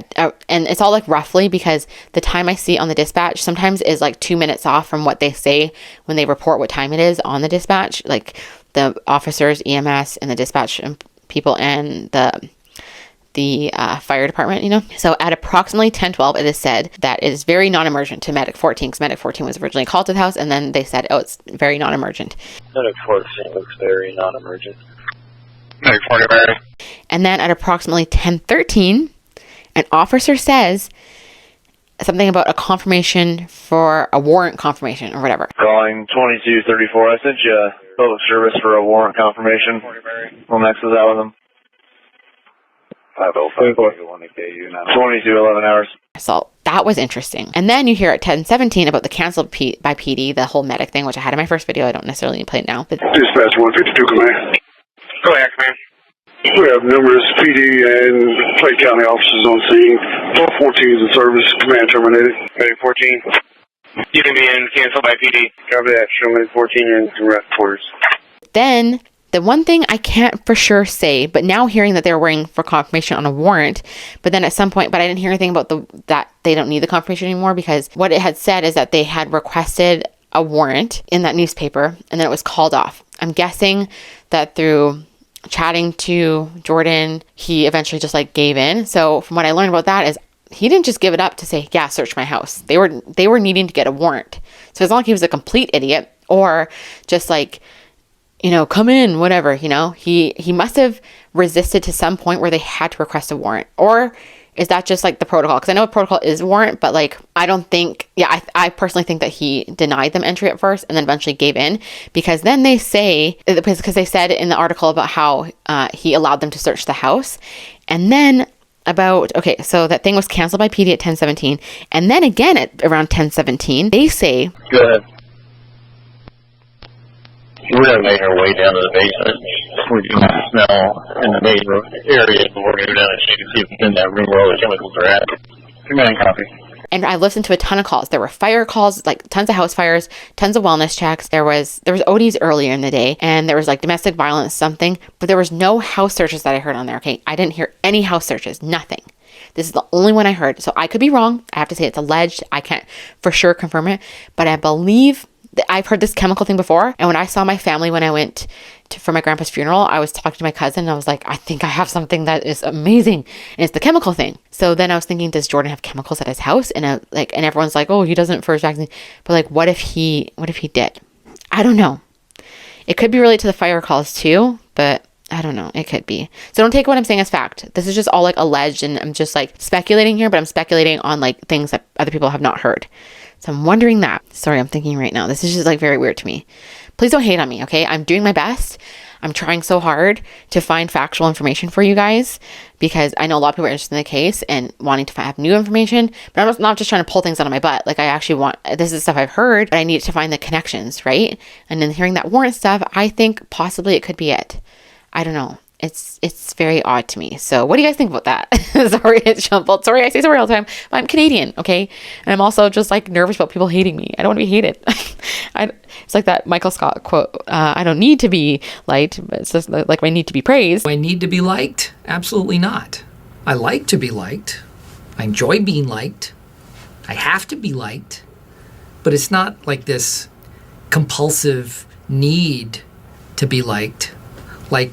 and it's all like roughly, because the time I see on the dispatch sometimes is like 2 minutes off from what they say when they report what time it is on the dispatch, like the officers, EMS, and the dispatch people and the fire department, you know. So at approximately 10:12, it is said that it is very non-emergent to Medic 14, because Medic 14 was originally called to the house, and then they said, oh, it's very non-emergent. Medic 14 looks very non-emergent. Medic 14, Mary. And then at approximately 10:13, an officer says something about a confirmation for a warrant confirmation or whatever. Calling 2234. I sent you a public service for a warrant confirmation. We'll next is out with them. 22, 11 hours. So that was interesting. And then you hear at 10:17 about the canceled by PD, the whole medic thing, which I had in my first video. I don't necessarily need to play it now. But Dispatch 152, command. Go ahead, command. We have numerous PD and Clay County officers on scene. 1214 is in service. Command terminated. Ready, 14. You can be in canceled by PD. Copy that. Show me 14 in rest quarters. then the one thing I can't for sure say, but now hearing that they're waiting for confirmation on a warrant, but then at some point, but I didn't hear anything about that they don't need the confirmation anymore, because what it had said is that they had requested a warrant in that newspaper and then it was called off. I'm guessing that through chatting to Jordan, he eventually just like gave in. So from what I learned about that is he didn't just give it up to say, yeah, search my house. They were needing to get a warrant. So it's not like he was a complete idiot or just like, you know, come in, whatever, you know, he must have resisted to some point where they had to request a warrant. Or is that just like the protocol? Because I know a protocol is a warrant, but like, I don't think, I personally think that he denied them entry at first and then eventually gave in, because then they say, because they said in the article about how he allowed them to search the house. And then so that thing was canceled by PD at 10:17. And then again at around 10:17, they say, go ahead. We're going to make our way down to the basement. We're getting the smell in the main area, but we're going to go down and check and see if it's in that room where all the chemicals are at. Command copy. And I listened to a ton of calls. There were fire calls, like tons of house fires, tons of wellness checks. There was ODs earlier in the day, and there was like domestic violence, something, but there was no house searches that I heard on there. Okay. I didn't hear any house searches, nothing. This is the only one I heard. So I could be wrong. I have to say it's alleged. I can't for sure confirm it, but I believe I've heard this chemical thing before. And when I saw my family, when I went for my grandpa's funeral, I was talking to my cousin and I was like, I think I have something that is amazing. And it's the chemical thing. So then I was thinking, does Jordan have chemicals at his house? And and everyone's like, oh, he doesn't for his vaccine. But like, what if he did? I don't know. It could be related to the fire calls too, but I don't know. It could be. So don't take what I'm saying as fact. This is just all like alleged, and I'm just like speculating here, but I'm speculating on like things that other people have not heard. So I'm wondering that. Sorry, I'm thinking right now. This is just like very weird to me. Please don't hate on me, okay? I'm doing my best. I'm trying so hard to find factual information for you guys, because I know a lot of people are interested in the case and wanting to have new information, but I'm not just trying to pull things out of my butt. Like I actually this is stuff I've heard, but I need to find the connections, right? And then hearing that warrant stuff, I think possibly it could be it. I don't know. It's very odd to me. So what do you guys think about that? Sorry, it's jumbled. Sorry, I say sorry all the time. But I'm Canadian, okay? And I'm also just like nervous about people hating me. I don't want to be hated. It's like that Michael Scott quote, I don't need to be liked, but it's just like I need to be praised. Do I need to be liked? Absolutely not. I like to be liked. I enjoy being liked. I have to be liked. But it's not like this compulsive need to be liked, like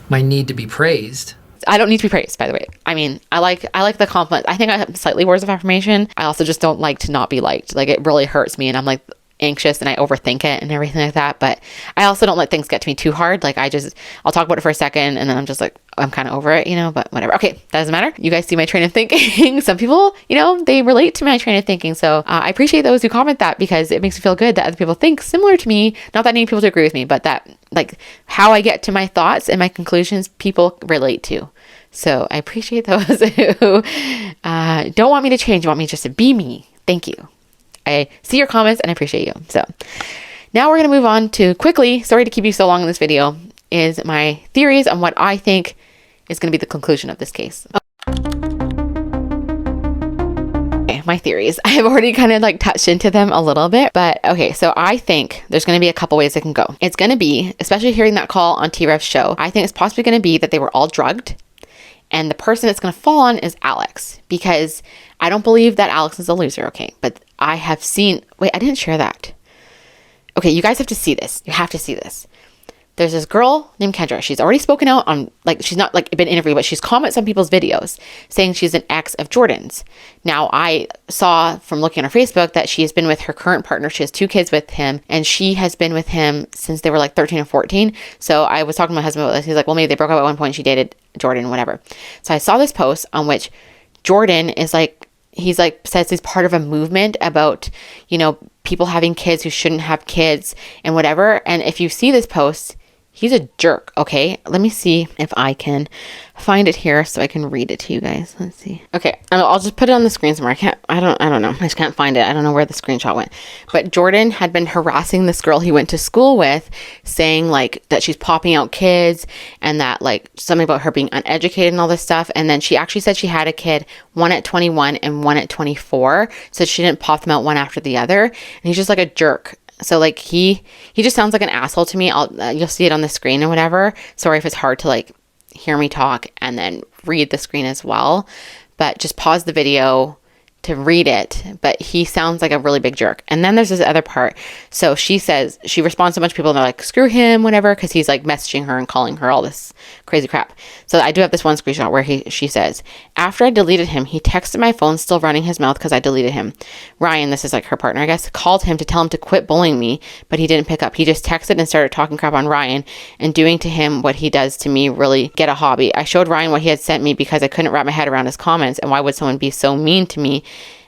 my need to be praised. I don't need to be praised, by the way. I mean, I like the compliment. I think I have slightly words of affirmation. I also just don't like to not be liked. Like it really hurts me, and I'm like anxious and I overthink it and everything like that. But I also don't let things get to me too hard. Like I'll talk about it for a second and then I'm just like, I'm kind of over it, you know, but whatever. Okay. That doesn't matter. You guys see my train of thinking. Some people, you know, they relate to my train of thinking. So I appreciate those who comment that, because it makes me feel good that other people think similar to me. Not that I need people to agree with me, but that like how I get to my thoughts and my conclusions, people relate to. So I appreciate those who don't want me to change, want me just to be me. Thank you. I see your comments and I appreciate you. So now we're going to move on to quickly, sorry to keep you so long in this video, is my theories on what I think is going to be the conclusion of this case. Okay, my theories. I have already kind of like touched into them a little bit, but okay, so I think there's going to be a couple ways it can go. It's going to be, especially hearing that call on T-Rev's show, I think it's possibly going to be that they were all drugged, and the person it's going to fall on is Alex, because I don't believe that Alex is a loser, okay? But I have seen, wait, I didn't share that. Okay, you guys have to see this. You have to see this. There's this girl named Kendra. She's already spoken out on, like, she's not like been interviewed, but she's commented on people's videos saying she's an ex of Jordan's. Now, I saw from looking on her Facebook that she has been with her current partner. She has 2 kids with him, and she has been with him since they were like 13 and 14. So I was talking to my husband about this. He's like, well, maybe they broke up at one point. She dated Jordan, whatever. So I saw this post on which Jordan is like, he's like, says he's part of a movement about, you know, people having kids who shouldn't have kids and whatever. And if you see this post, He's a jerk, okay? Let me see if I can find it here so I can read it to you guys. Let's see. Okay, I'll just put it on the screen somewhere. I don't know. I just can't find it. I don't know where the screenshot went. But Jordan had been harassing this girl he went to school with, saying like that she's popping out kids and that like something about her being uneducated and all this stuff. And then she actually said she had a kid, one at 21 and one at 24. So she didn't pop them out one after the other. And he's just like a jerk. So like he just sounds like an asshole to me. You'll see it on the screen or whatever. Sorry if it's hard to like hear me talk and then read the screen as well, but just pause the video to read it. But he sounds like a really big jerk. And then there's this other part. So she says, she responds to a bunch of people and they're like, screw him, whatever, because he's like messaging her and calling her all this crazy crap. So I do have this one screenshot where she says, after I deleted him, he texted my phone still running his mouth because I deleted him. Ryan, this is like her partner, I guess, called him to tell him to quit bullying me, but he didn't pick up. He just texted and started talking crap on Ryan and doing to him what he does to me. Really get a hobby. I showed Ryan what he had sent me because I couldn't wrap my head around his comments, and why would someone be so mean to me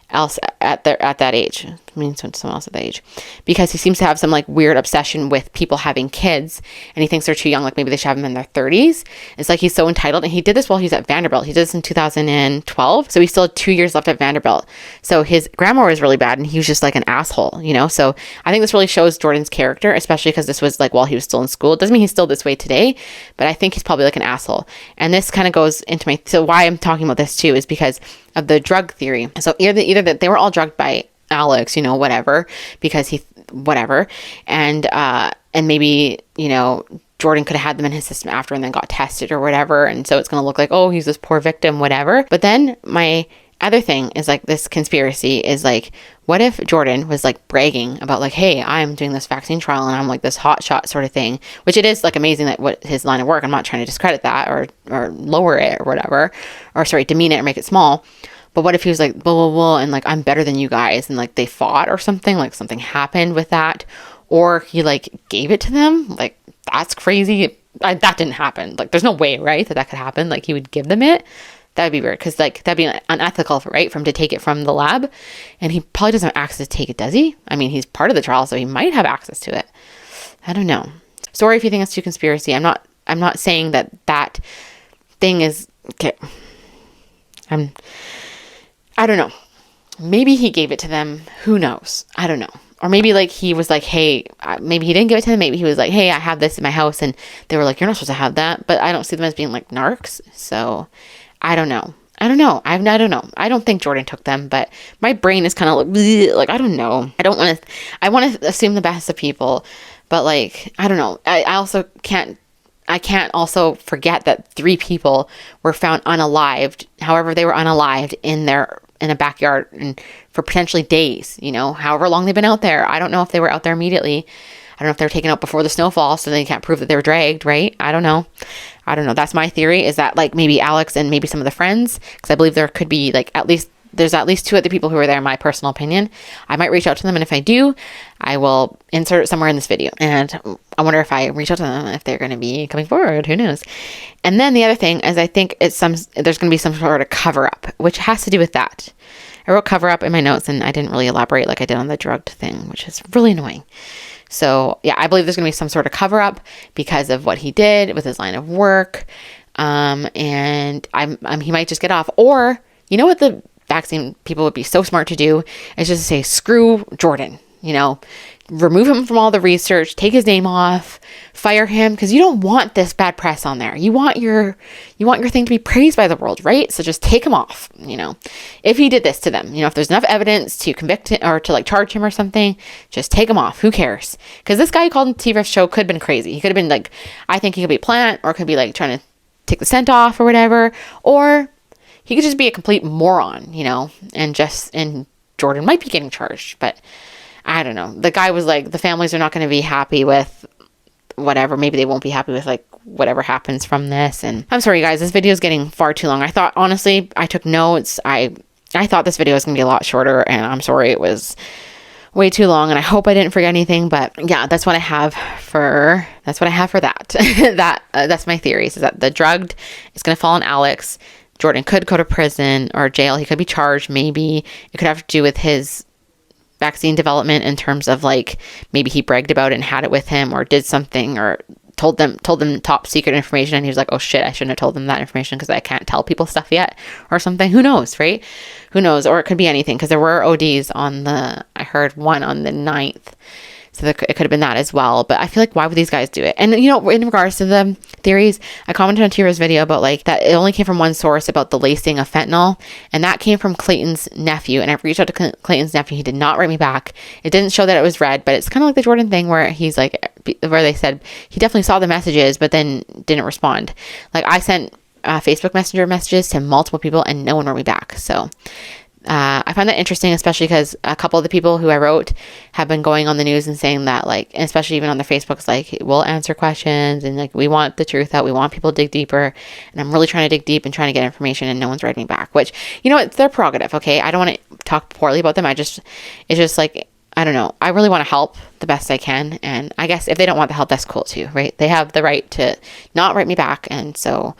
else at that age? I mean, someone else at that age, because he seems to have some like weird obsession with people having kids, and he thinks they're too young, like maybe they should have them in their 30s. It's like he's so entitled, and he did this while he's at Vanderbilt. He did this in 2012, so he still had 2 years left at Vanderbilt. So his grammar was really bad, and he was just like an asshole, you know. So I think this really shows Jordan's character, especially because this was like while he was still in school. It doesn't mean he's still this way today, but I think he's probably like an asshole. And this kind of goes into so why I'm talking about this too is because of the drug theory. So either that they were all drugged by Alex, you know, whatever, because and maybe, you know, Jordan could have had them in his system after and then got tested or whatever, and so it's going to look like, oh, he's this poor victim, whatever. But then my other thing is like, this conspiracy is like, what if Jordan was like bragging about like, hey, I'm doing this vaccine trial and I'm like this hot shot sort of thing, which it is like amazing that what his line of work, I'm not trying to discredit that or lower it or whatever, or sorry, demean it or make it small. But what if he was like, blah, blah, blah, and like, I'm better than you guys, and like they fought or something, like something happened with that, or he like gave it to them? Like, that's crazy. That didn't happen. Like, there's no way, right, that could happen. Like, he would give them it. That would be weird, because like that'd be unethical, right, for him to take it from the lab, and he probably doesn't have access to take it, does he? I mean, he's part of the trial, so he might have access to it. I don't know. Sorry if you think it's too conspiracy. I'm not saying that thing is okay. I don't know. Maybe he gave it to them. Who knows? I don't know. Or maybe like he was like, hey, maybe he didn't give it to them. Maybe he was like, hey, I have this in my house. And they were like, you're not supposed to have that. But I don't see them as being like narcs. So I don't know. I don't know. I don't know. I don't think Jordan took them, but my brain is kind of like, bleh, like, I don't know. I want to assume the best of people, but like, I don't know. I can't also forget that 3 people were found unalived. However, they were unalived in a backyard and for potentially days, you know, however long they've been out there. I don't know if they were out there immediately. I don't know if they were taken out before the snowfall, so they can't prove that they were dragged, right? I don't know. That's my theory, is that like maybe Alex and maybe some of the friends, because I believe there could be like there's at least 2 other people who were there, in my personal opinion. I might reach out to them, and if I do, I will insert it somewhere in this video. And I wonder if I reach out to them, if they're going to be coming forward. Who knows? And then the other thing is, I think there's going to be some sort of cover-up, which has to do with that. I wrote cover-up in my notes, and I didn't really elaborate like I did on the drugged thing, which is really annoying. So yeah, I believe there's going to be some sort of cover-up because of what he did with his line of work. And he might just get off. Or, you know what the vaccine people would be so smart to do is just say, screw Jordan, you know, remove him from all the research, take his name off, fire him, because you don't want this bad press on there. You want your thing to be praised by the world, right? So just take him off, you know. If he did this to them, you know, if there's enough evidence to convict him or to like charge him or something, just take him off. Who cares? Because this guy who called him T-Riff's show could have been crazy. He could have been like, I think he could be a plant, or could be like trying to take the scent off or whatever, or he could just be a complete moron, you know, and Jordan might be getting charged, but I don't know. The guy was like, the families are not going to be happy with whatever. Maybe they won't be happy with like whatever happens from this. And I'm sorry, guys, this video is getting far too long. I thought, honestly, I took notes. I thought this video was going to be a lot shorter, and I'm sorry it was way too long, and I hope I didn't forget anything. But yeah, that's what I have for that. That's my theories, is that the drugged is going to fall on Alex. Jordan could go to prison or jail. He could be charged. Maybe it could have to do with his vaccine development, in terms of like maybe he bragged about it and had it with him, or did something, or told them top secret information, and he was like, oh shit, I shouldn't have told them that information because I can't tell people stuff yet or something. Who knows, right? Who knows? Or it could be anything, because there were ODs I heard one on the 9th. So it could have been that as well. But I feel like, why would these guys do it? And, you know, in regards to the theories, I commented on Tira's video about like that it only came from one source about the lacing of fentanyl. And that came from Clayton's nephew. And I reached out to Clayton's nephew. He did not write me back. It didn't show that it was read, but it's kind of like the Jordan thing where he's like, where they said he definitely saw the messages, but then didn't respond. Like, I sent Facebook Messenger messages to multiple people and no one wrote me back. So I find that interesting, especially because a couple of the people who I wrote have been going on the news and saying that, like, and especially even on their Facebooks, like, we'll answer questions and like, we want the truth out. We want people to dig deeper. And I'm really trying to dig deep and trying to get information, and no one's writing me back, which, you know, it's their prerogative. Okay. I don't want to talk poorly about them. It's just like, I don't know. I really want to help the best I can. And I guess if they don't want the help, that's cool too, right? They have the right to not write me back. And so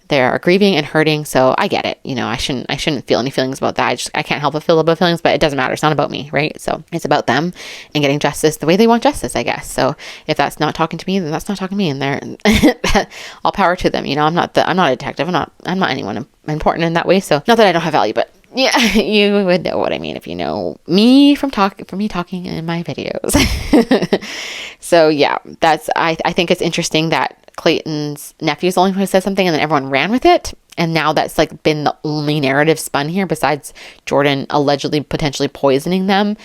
they're grieving and hurting. So I get it. You know, I shouldn't feel any feelings about that. I can't help but feel about feelings, but it doesn't matter. It's not about me, right? So it's about them and getting justice the way they want justice, I guess. So if that's not talking to me, then that's not talking to me, and they're all power to them. You know, I'm not a detective. I'm not anyone important in that way. So not that I don't have value, but yeah, you would know what I mean if you know me from me talking in my videos. So yeah, I think it's interesting that Clayton's nephew is the only one who said something, and then everyone ran with it. And now that's like been the only narrative spun here, besides Jordan allegedly potentially poisoning them.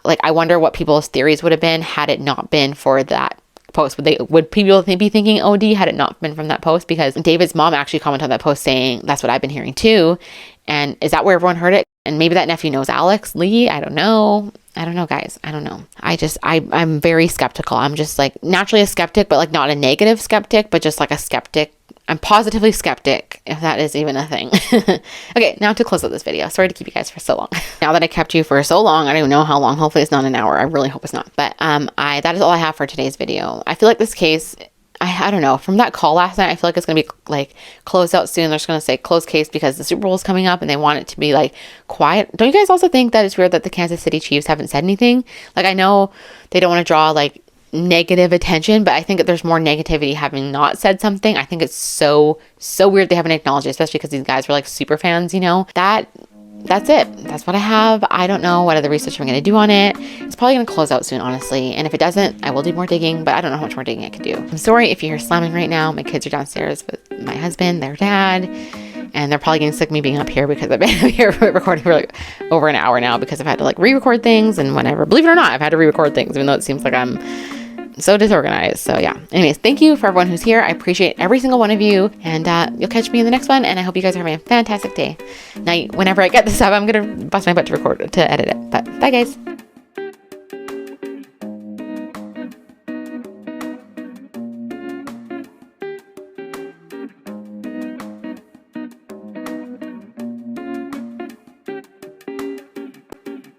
Like, I wonder what people's theories would have been had it not been for that post. Would people be thinking OD had it not been from that post? Because David's mom actually commented on that post saying, that's what I've been hearing too. And is that where everyone heard it? And maybe that nephew knows Alex Lee. I don't know, guys. I don't know. I'm very skeptical. I'm just like naturally a skeptic, but like not a negative skeptic, but just like a skeptic. I'm positively skeptic, if that is even a thing. Okay, now to close out this video. Sorry to keep you guys for so long. Now that I kept you for so long, I don't even know how long. Hopefully it's not an hour. I really hope it's not. But that is all I have for today's video. I feel like this case, I don't know, from that call last night, I feel like it's going to be like closed out soon. They're just going to say closed case because the Super Bowl is coming up and they want it to be like quiet. Don't you guys also think that it's weird that the Kansas City Chiefs haven't said anything? Like, I know they don't want to draw like negative attention, but I think that there's more negativity having not said something. I think it's so weird they haven't acknowledged it, especially because these guys were like super fans, you know. That's it. That's what I have. I don't know what other research I'm going to do on it. It's probably going to close out soon, honestly. And if it doesn't, I will do more digging, but I don't know how much more digging I can do. I'm sorry if you hear slamming right now. My kids are downstairs with my husband, their dad, and they're probably getting sick of me being up here because I've been up here recording for like over an hour now because I've had to like re-record things and whatever. Believe it or not, I've had to re-record things, even though it seems like I'm so disorganized. So yeah, anyways, thank you for everyone who's here. I appreciate every single one of you, and you'll catch me in the next one, and I hope you guys are having a fantastic day. Now, whenever I get this up, I'm gonna bust my butt to edit it, but bye guys.